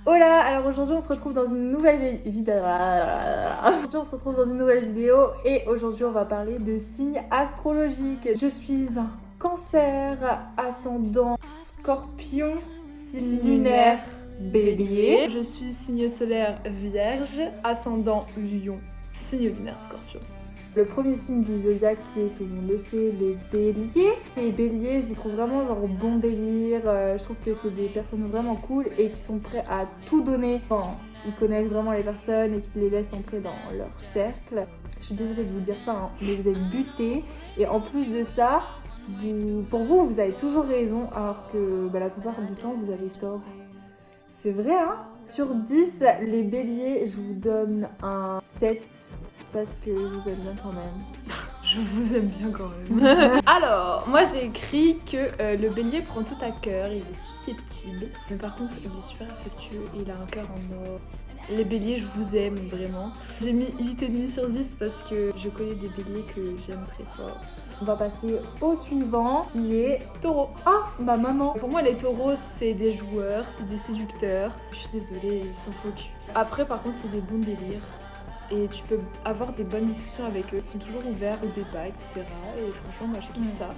Hola, alors aujourd'hui on se retrouve dans une nouvelle vidéo. Aujourd'hui on se retrouve dans une nouvelle vidéo et aujourd'hui on va parler de signes astrologiques. Je suis un cancer, ascendant scorpion, signe lunaire bélier. Je suis signe solaire vierge, ascendant lion, signe lunaire scorpion. Le premier signe du zodiaque qui est, tout le monde le sait, le bélier. Les béliers, j'y trouve vraiment genre bon délire. Je trouve que c'est des personnes vraiment cool et qui sont prêts à tout donner quand ils connaissent vraiment les personnes et qu'ils les laissent entrer dans leur cercle. Je suis désolée de vous dire ça, hein, mais vous êtes butés. Et en plus de ça, pour vous, vous avez toujours raison, alors que la plupart du temps, vous avez tort. C'est vrai, hein? Sur 10, les béliers, je vous donne un 7 parce que je vous aime bien quand même. Je vous aime bien quand même. Alors, moi j'ai écrit que le bélier prend tout à cœur, il est susceptible, mais par contre il est super affectueux et il a un cœur en or. Les béliers, je vous aime vraiment. J'ai mis 8,5 sur 10 parce que je connais des béliers que j'aime très fort. On va passer au suivant qui est Taureau. Ah, ma maman. Pour moi, les taureaux, c'est des joueurs, c'est des séducteurs. Je suis désolée, ils sont faux cul. Après, par contre, c'est des bons délires. Et tu peux avoir des bonnes discussions avec eux. Ils sont toujours ouverts au débat, etc. Et franchement, moi, je kiffe ça.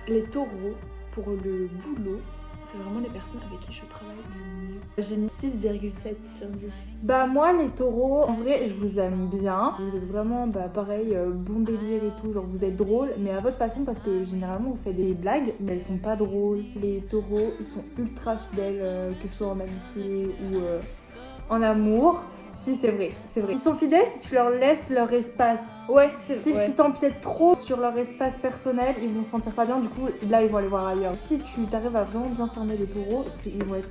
Les taureaux, pour le boulot, c'est vraiment les personnes avec qui je travaille le mieux. J'ai mis 6,7 sur 10. Moi, les taureaux, en vrai, je vous aime bien. Vous êtes vraiment, pareil, bon délire et tout. Genre, vous êtes drôle, mais à votre façon, parce que généralement, vous faites des blagues, mais elles sont pas drôles. Les taureaux, ils sont ultra fidèles, que ce soit en amitié ou en amour. Si, c'est vrai, c'est vrai. Ils sont fidèles si tu leur laisses leur espace. Ouais, c'est Si, vrai. si t'empiètes trop sur leur espace personnel, ils vont se sentir pas bien, du coup, là, ils vont aller voir ailleurs. Si tu t'arrives à vraiment bien cerner les taureaux, ils vont être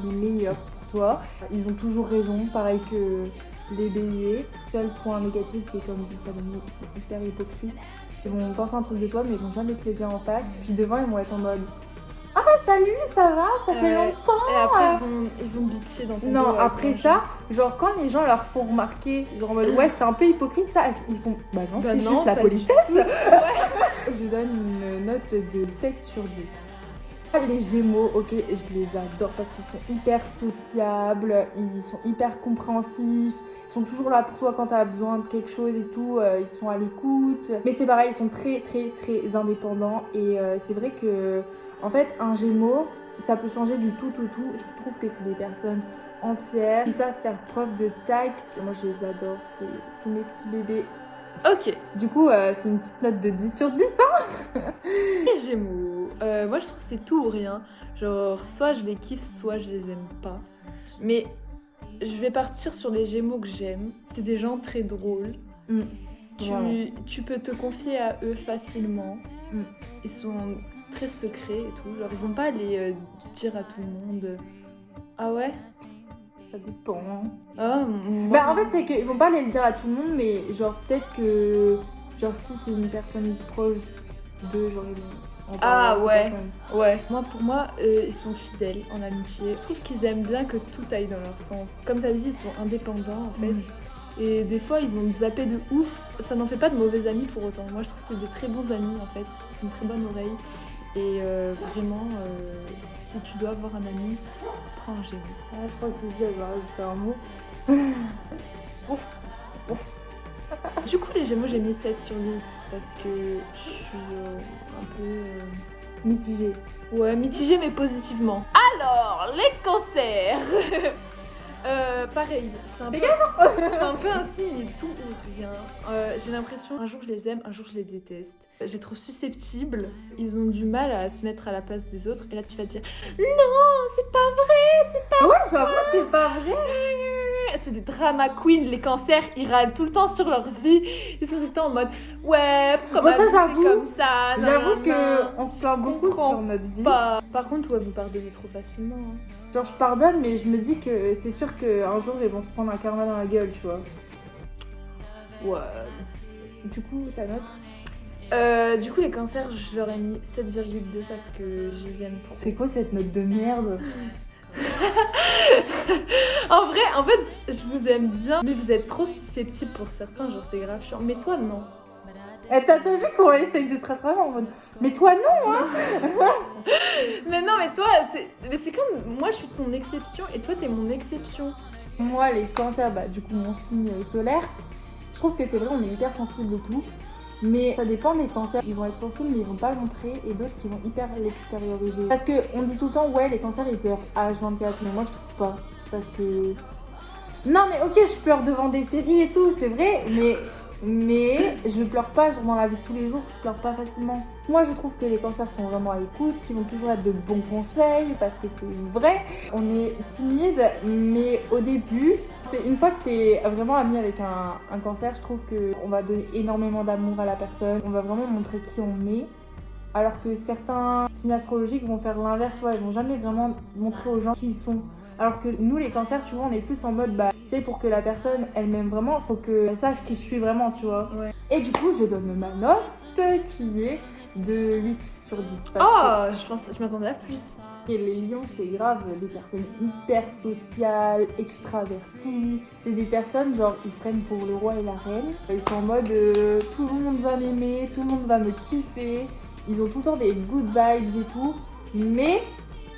les meilleurs pour toi. Ils ont toujours raison, pareil que les béliers. Seul point négatif, c'est comme dit Salomé, ils sont hyper hypocrites. Ils vont penser un truc de toi, mais ils vont jamais te le dire en face. Puis devant, ils vont être en mode « Ah, salut, ça va, ça fait longtemps !» Et après, ils vont bitcher dans ton dos. Non, après ça, genre quand les gens leur font remarquer, genre en mode ouais, c'était un peu hypocrite ça, ils font bah non, c'était juste la politesse. Je donne une note de 7 sur 10. Les Gémeaux, ok, je les adore parce qu'ils sont hyper sociables, ils sont hyper compréhensifs, ils sont toujours là pour toi quand t'as besoin de quelque chose et tout, ils sont à l'écoute. Mais c'est pareil, ils sont très très très indépendants et c'est vrai que en fait un Gémeaux, ça peut changer du tout. Je trouve que c'est des personnes entières qui savent faire preuve de tact. Moi je les adore, c'est mes petits bébés. Ok. Du coup, c'est une petite note de 10 sur 10, hein. Les Gémeaux, moi je trouve que c'est tout ou rien. Genre, soit je les kiffe, soit je les aime pas. Mais je vais partir sur les Gémeaux que j'aime. C'est des gens très drôles. Tu peux te confier à eux facilement. Ils sont très secrets et tout. Genre, ils vont pas aller dire à tout le monde. Ah ouais? Ça dépend. Ah, En fait, c'est qu'ils vont pas aller le dire à tout le monde, mais genre peut-être que genre si c'est une personne proche d'eux, genre ils vont en parler à cette personne. Ouais. Pour moi, ils sont fidèles en amitié. Je trouve qu'ils aiment bien que tout aille dans leur sens. Comme ça dit, ils sont indépendants en fait. Et des fois, ils vont nous zapper de ouf. Ça n'en fait pas de mauvais amis pour autant. Moi, je trouve que c'est des très bons amis en fait. C'est une très bonne oreille. Et vraiment, si tu dois avoir un ami, prends un Gémeaux. Ah, je crois que Zizi, elle va rajouter un mot. Du coup, les Gémeaux, j'ai mis 7 sur 10 parce que je suis un peu... Mitigée. Ouais, mitigée mais positivement. Alors, les cancers. Pareil, c'est un peu un signe tout ou rien. J'ai l'impression, un jour je les aime, un jour je les déteste. Je les trouve susceptibles, ils ont du mal à se mettre à la place des autres. Et là tu vas te dire, non, c'est pas vrai, Ouais, j'avoue, c'est pas vrai. c'est des drama queens, les cancers, ils râlent tout le temps sur leur vie. Ils sont tout le temps en mode, ouais, pourquoi Moi, ça, ma vie, j'avoue. c'est comme ça, J'avoue nanana. qu'on se plaint beaucoup comprends sur notre vie. Par contre, ouais, vous pardonnez trop facilement. Hein. Genre, je pardonne, mais je me dis que c'est sûr qu'un jour, ils vont se prendre un karma dans la gueule, tu vois. Ouais. Du coup, ta note? Du coup, les cancers, je leur ai mis 7,2 parce que je les aime trop. C'est quoi cette note de merde? En vrai, en fait, je vous aime bien, mais vous êtes trop susceptibles pour certains, genre c'est grave chiant. Mais toi, non. T'as vu comment elle essaye de se rattraper en mode mais toi non hein. Mais non, mais toi, c'est comme moi je suis ton exception et toi t'es mon exception. Moi les cancers, bah du coup mon signe solaire, je trouve que c'est vrai on est hyper sensible et tout, mais ça dépend des cancers, ils vont être sensibles mais ils vont pas le montrer et d'autres qui vont hyper l'extérioriser. Parce que on dit tout le temps ouais les cancers ils pleurent H24 mais moi je trouve pas parce que... Non mais ok je pleure devant des séries et tout c'est vrai mais je pleure pas genre dans la vie de tous les jours, je pleure pas facilement. Moi je trouve que les cancers sont vraiment à l'écoute, qu'ils vont toujours être de bons conseils parce que c'est vrai. On est timide mais au début, c'est une fois que t'es vraiment ami avec un cancer, je trouve qu'on va donner énormément d'amour à la personne, on va vraiment montrer qui on est. Alors que certains signes astrologiques vont faire l'inverse, tu vois, ils vont jamais vraiment montrer aux gens qui ils sont. Alors que nous, les cancers, tu vois, on est plus en mode, bah, tu sais, pour que la personne, elle m'aime vraiment, faut qu'elle sache qui je suis vraiment, tu vois. Ouais. Et du coup, je donne ma note qui est de 8 sur 10. Je m'attendais à plus. Et les lions, c'est grave, des personnes hyper sociales, extraverties. C'est des personnes, genre, ils se prennent pour le roi et la reine. Ils sont en mode, tout le monde va m'aimer, tout le monde va me kiffer. Ils ont tout le temps des good vibes et tout. Mais,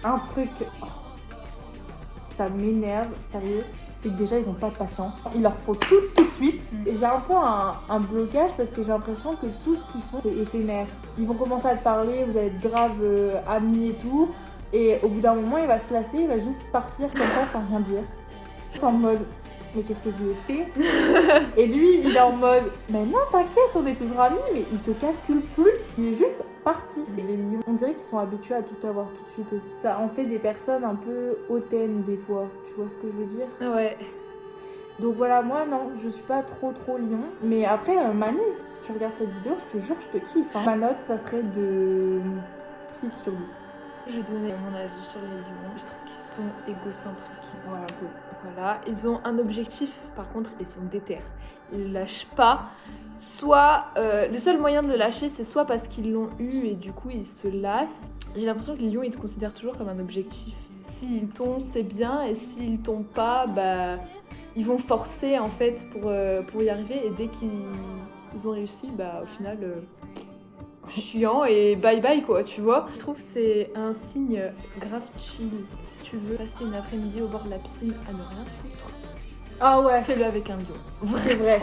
un truc... ça m'énerve, sérieux, c'est que déjà ils ont pas de patience. Il leur faut tout de suite. J'ai un peu un blocage parce que j'ai l'impression que tout ce qu'ils font c'est éphémère. Ils vont commencer à te parler, vous allez être grave amis et tout. Et au bout d'un moment il va se lasser, il va juste partir comme ça sans rien dire. C'est en mode mais qu'est-ce que je lui ai fait? Et lui il est en mode mais non t'inquiète on est toujours amis mais il te calcule plus. Il est juste parti. Les lions, on dirait qu'ils sont habitués à tout avoir tout de suite aussi. Ça en fait des personnes un peu hautaines des fois, tu vois ce que je veux dire? Ouais. Donc voilà, moi non, je suis pas trop lion. Mais après, Manu, si tu regardes cette vidéo, je te jure, je te kiffe. Hein. Ma note, ça serait de 6 sur 10. Je vais donner mon avis sur les lions. Je trouve qu'ils sont égocentriques. Ouais, un peu. Voilà, ils ont un objectif, par contre, ils sont déter. Ils lâchent pas. Soit, le seul moyen de le lâcher, c'est soit parce qu'ils l'ont eu et du coup ils se lassent. J'ai l'impression que les lions, ils te considèrent toujours comme un objectif. S'ils tombent, c'est bien, et s'ils tombent pas, bah, ils vont forcer en fait pour y arriver. Et dès qu'ils ont réussi, bah, au final, chiant et bye bye quoi, tu vois. Je trouve que c'est un signe grave chill. Si tu veux passer une après-midi au bord de la piscine à ne rien foutre, Ah ouais, fais-le avec un lion. c'est vrai.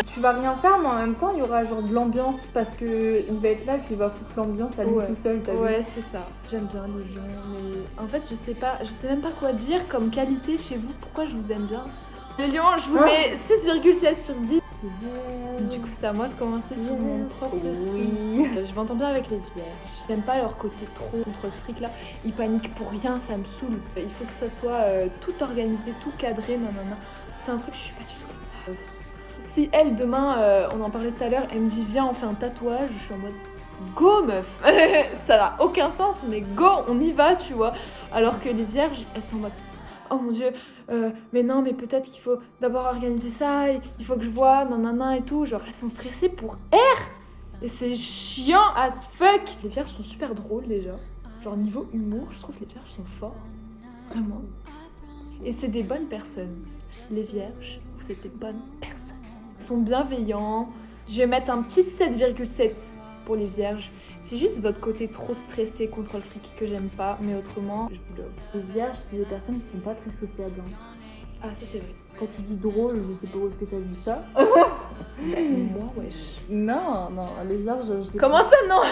Tu vas rien faire, mais en même temps, il y aura genre de l'ambiance parce que il va être là et puis il va foutre l'ambiance à lui tout seul, t'as vu? Ouais, c'est ça. J'aime bien les lions, mais en fait, je sais même pas quoi dire comme qualité chez vous. Pourquoi je vous aime bien? Les lions, je vous mets 6,7 sur 10. Du coup, c'est à moi de commencer sur mon propre signe. Je m'entends bien avec les vierges. J'aime pas leur côté trop contre le fric là. Ils paniquent pour rien, ça me saoule. Il faut que ça soit tout organisé, tout cadré, nanana. C'est un truc, je suis pas du tout comme ça. Si elle, demain, on en parlait tout à l'heure, elle me dit viens, on fait un tatouage, je suis en mode go meuf. Ça n'a aucun sens, mais go, on y va, tu vois. Alors que les vierges, elles sont en mode oh mon dieu, mais non, mais peut-être qu'il faut d'abord organiser ça, et il faut que je vois, nanana et tout. Genre, elles sont stressées pour R. Et c'est chiant as fuck. Les vierges sont super drôles déjà. Genre, niveau humour, je trouve que les vierges sont forts. Vraiment. Et c'est des bonnes personnes. Les vierges, vous êtes des bonnes personnes. Ils sont bienveillants. Je vais mettre un petit 7,7 pour les vierges. C'est juste votre côté trop stressé contre le fric que j'aime pas, mais autrement, je vous l'offre. Les vierges, c'est des personnes qui sont pas très sociables. Hein. Ah, ça c'est vrai. Quand tu dis drôle, je sais pas où est-ce que t'as vu ça. Moi, wesh. Non, les vierges, je les Comment ça, non?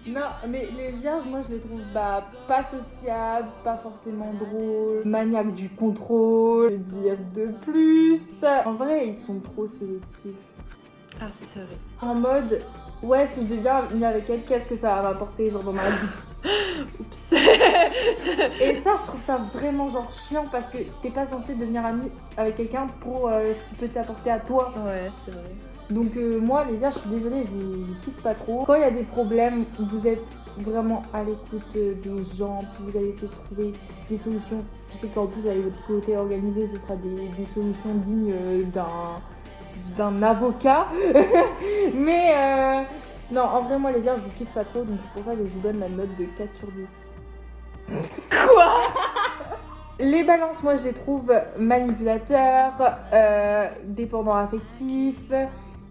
Non, mais les vierges, moi je les trouve pas sociables, pas forcément drôles, maniaques du contrôle, dire de plus. En vrai, ils sont trop sélectifs. Ah, ça c'est vrai. En mode, ouais, si je deviens amie avec elle, qu'est-ce que ça va m'apporter genre dans ma vie? Oups. Et ça, je trouve ça vraiment genre chiant parce que t'es pas censé devenir amie avec quelqu'un pour ce qui peut t'apporter à toi. Ouais, c'est vrai. Donc moi, les vierges, je suis désolée, je kiffe pas trop. Quand il y a des problèmes, vous êtes vraiment à l'écoute des gens, puis vous allez essayer de trouver des solutions. Ce qui fait qu'en plus, avec votre côté organisé, ce sera des solutions dignes d'un avocat. Mais non, en vrai, moi, les vierges, je kiffe pas trop, donc c'est pour ça que je vous donne la note de 4 sur 10. Quoi? Les balances, moi, je les trouve manipulateurs, dépendants affectifs.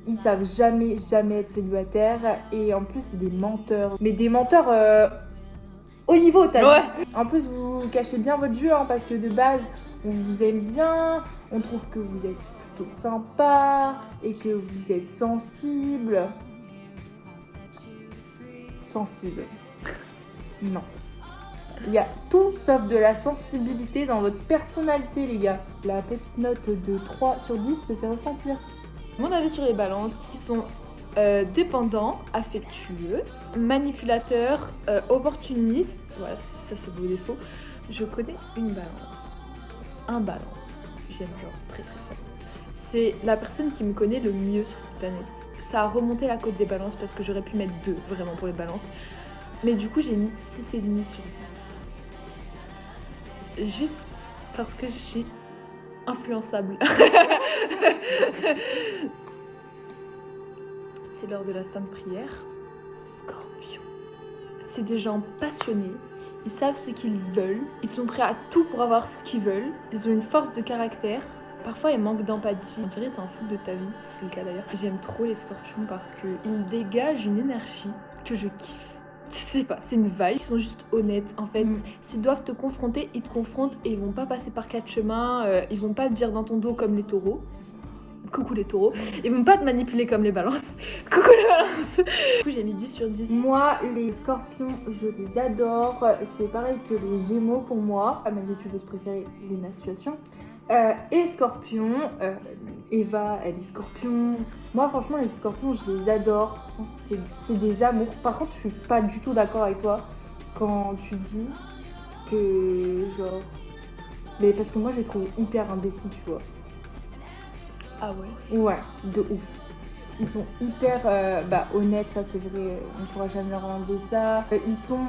Ils savent jamais être célibataires. Et en plus, c'est des menteurs. Mais des menteurs au niveau, t'as vu. En plus, vous cachez bien votre jeu, hein, parce que de base, on vous aime bien. On trouve que vous êtes plutôt sympa et que vous êtes sensible. Sensible. Non. Il y a tout sauf de la sensibilité dans votre personnalité, les gars. La petite note de 3 sur 10 se fait ressentir. Mon avis sur les balances, ils sont dépendants, affectueux, manipulateurs, opportunistes. Voilà, ça c'est vos défauts. Je connais une balance. Un balance. J'aime genre très très fort. C'est la personne qui me connaît le mieux sur cette planète. Ça a remonté la cote des balances parce que j'aurais pu mettre 2 vraiment pour les balances. Mais du coup, j'ai mis 6,5 sur 10. Juste parce que je suis influençable. C'est l'heure de la sainte prière. Scorpion. C'est des gens passionnés. Ils savent ce qu'ils veulent. Ils sont prêts à tout pour avoir ce qu'ils veulent. Ils ont une force de caractère. Parfois, ils manquent d'empathie. On dirait qu'ils s'en foutent de ta vie. C'est le cas d'ailleurs. J'aime trop les scorpions parce qu'ils dégagent une énergie que je kiffe. Je sais pas, c'est une vibe. Ils sont juste honnêtes en fait. S'ils doivent te confronter, ils te confrontent et ils vont pas passer par 4 chemins. Ils vont pas te dire dans ton dos comme les taureaux. Coucou les taureaux. Ils vont pas te manipuler comme les balances. Coucou les balances. Du coup, j'ai mis 10 sur 10. Moi, les scorpions, je les adore. C'est pareil que les gémeaux pour moi. Ma youtubeuse préférée, Léna Situation. Et scorpion, Eva, elle est scorpion. Moi, franchement, les scorpions, je les adore. Franchement, c'est des amours. Par contre, je suis pas du tout d'accord avec toi quand tu dis que, genre... Mais parce que moi, je les trouve hyper indécis, tu vois. Ah ouais? Ouais, de ouf. Ils sont hyper honnêtes, ça c'est vrai, on pourra jamais leur enlever ça. Ils sont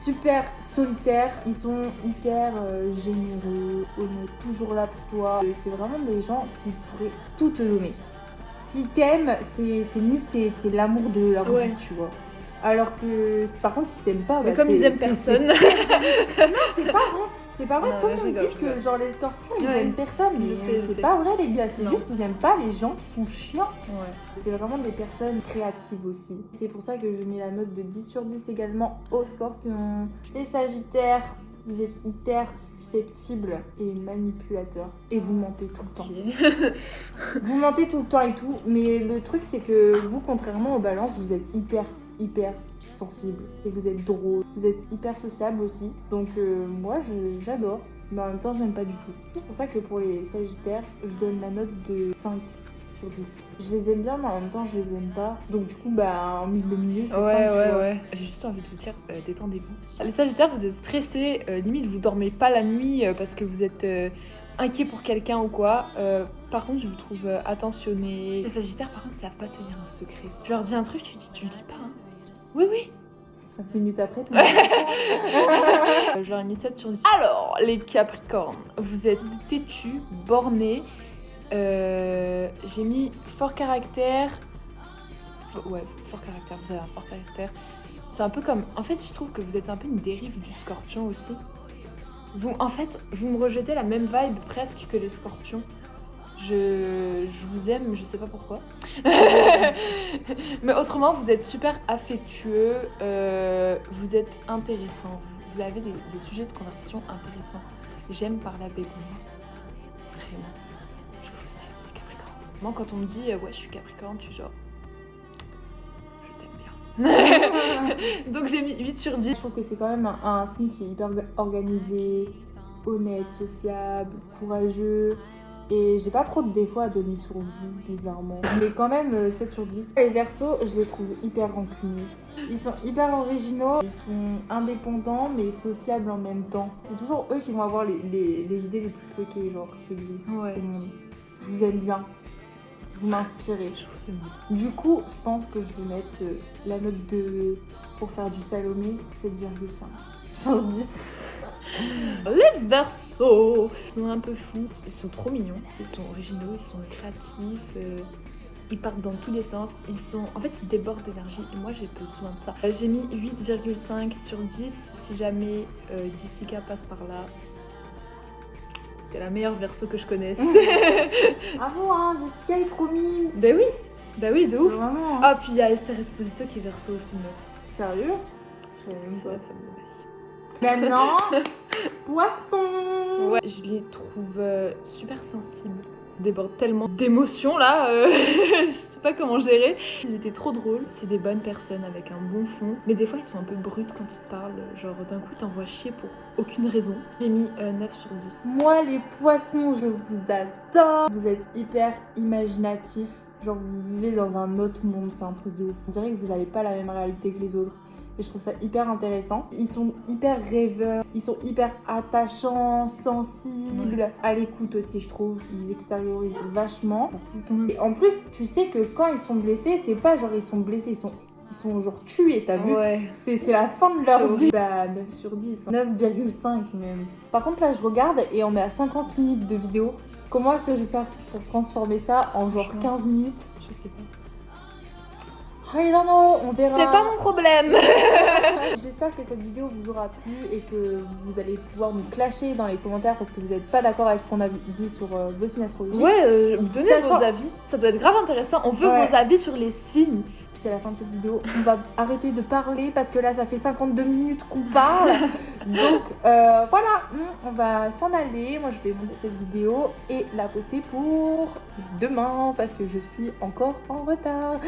super solitaires, ils sont hyper généreux, honnêtes, toujours là pour toi. C'est vraiment des gens qui pourraient tout te donner. Si t'aimes, c'est limite t'es l'amour de leur vie, tu vois. Alors que, par contre, si t'aimes pas... Mais comme ils aiment personne... Non, c'est pas vrai. C'est pas vrai, non, tout le monde dit que genre les scorpions ils aiment personne, mais c'est pas vrai les gars, c'est juste ils aiment pas les gens qui sont chiants. Ouais. C'est vraiment des personnes créatives aussi. C'est pour ça que je mets la note de 10 sur 10 également aux scorpions. Les sagittaires, vous êtes hyper susceptibles et manipulateurs. Et vous mentez tout le temps. Vous mentez tout le temps et tout, mais le truc c'est que vous, contrairement aux balances, vous êtes hyper sensible et vous êtes drôle, vous êtes hyper sociable aussi, donc moi j'adore, mais en même temps j'aime pas du tout. C'est pour ça que pour les sagittaires je donne la note de 5 sur 10. Je les aime bien mais en même temps je les aime pas, donc du coup le milieu c'est 5, tu vois. Ouais. J'ai juste envie de vous dire, détendez-vous. Les sagittaires, vous êtes stressés, limite vous dormez pas la nuit parce que vous êtes inquiet pour quelqu'un ou quoi. Par contre je vous trouve attentionnés. Les sagittaires par contre savent pas tenir un secret. Tu leur dis un truc, tu le dis pas, hein. Oui. 5 minutes après, tout le monde. Je leur ai mis 7 sur 10. Alors, les Capricornes, vous êtes têtus, bornés. J'ai mis fort caractère. Ouais, fort caractère, vous avez un fort caractère. C'est un peu comme... En fait, je trouve que vous êtes un peu une dérive du scorpion aussi. Vous me rejetez la même vibe presque que les scorpions. Je vous aime, je sais pas pourquoi. Mais autrement, vous êtes super affectueux, vous êtes intéressant, vous avez des sujets de conversation intéressants. J'aime parler avec vous. Vraiment. Je vous aime, les Capricornes. Moi, quand on me dit ouais, je suis Capricorne, je suis genre... Je t'aime bien. Donc j'ai mis 8 sur 10. Je trouve que c'est quand même un signe qui est hyper organisé, honnête, sociable, courageux. Et j'ai pas trop de défauts à donner sur vous, bizarrement. Mais quand même, 7 sur 10. Les Verseaux, je les trouve hyper rancuniers. Ils sont hyper originaux, ils sont indépendants, mais sociables en même temps. C'est toujours eux qui vont avoir les idées les plus fuckées, genre, qui existent. Ouais. Je vous aime bien. Vous m'inspirez. Je vous aime bien. Du coup, je pense que je vais mettre la note pour faire du Salomé, 7,5 sur 10. Les Verseaux, ils sont un peu fous, ils sont trop mignons, ils sont originaux, ils sont créatifs, ils partent dans tous les sens, en fait ils débordent d'énergie et moi j'ai besoin de ça. J'ai mis 8,5 sur 10, si jamais Jessica passe par là, t'es la meilleure Verseau que je connaisse. Ah bon, hein, Jessica est trop mimes. Ben oui, Bah oui, de C'est ouf. vraiment... Ah, puis il y a Esther Esposito qui est Verseau aussi, meuf. Sérieux? C'est la femme de ma vie. Maintenant, poisson. Ouais, je les trouve super sensibles. Débordent tellement d'émotions là, je sais pas comment gérer. Ils étaient trop drôles. C'est des bonnes personnes avec un bon fond, mais des fois ils sont un peu bruts quand ils te parlent. Genre d'un coup t'envoies chier pour aucune raison. J'ai mis 9 sur 10. Moi, les poissons, je vous adore. Vous êtes hyper imaginatifs. Genre, vous vivez dans un autre monde, c'est un truc de ouf. On dirait que vous n'avez pas la même réalité que les autres. Et je trouve ça hyper intéressant. Ils sont hyper rêveurs, ils sont hyper attachants, sensibles. À l'écoute aussi, je trouve. Ils extériorisent vachement. Et en plus, tu sais que quand ils sont blessés, c'est pas genre ils sont blessés, ils sont genre tués, t'as vu? Ouais. C'est la fin de leur vie. Bah, 9 sur 10, 9,5 même. Par contre, là, je regarde et on est à 50 minutes de vidéo. Comment est-ce que je vais faire pour transformer ça en genre 15 minutes? Je sais pas. I don't know, on verra. C'est pas mon problème. J'espère que cette vidéo vous aura plu et que vous allez pouvoir nous clasher dans les commentaires parce que vous n'êtes pas d'accord avec ce qu'on a dit sur vos signes astrologiques. Ouais, donnez vos avis. Ça doit être grave intéressant. On veut vos avis sur les signes. C'est la fin de cette vidéo. On va arrêter de parler parce que là, ça fait 52 minutes qu'on parle. Donc, voilà, on va s'en aller. Moi, je vais monter cette vidéo et la poster pour demain parce que je suis encore en retard.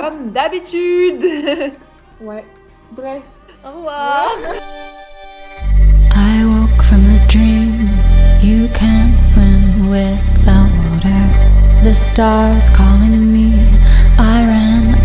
Comme d'habitude. Ouais, bref. Au revoir. I woke from a dream. You can't swim without water. The stars calling me. I ran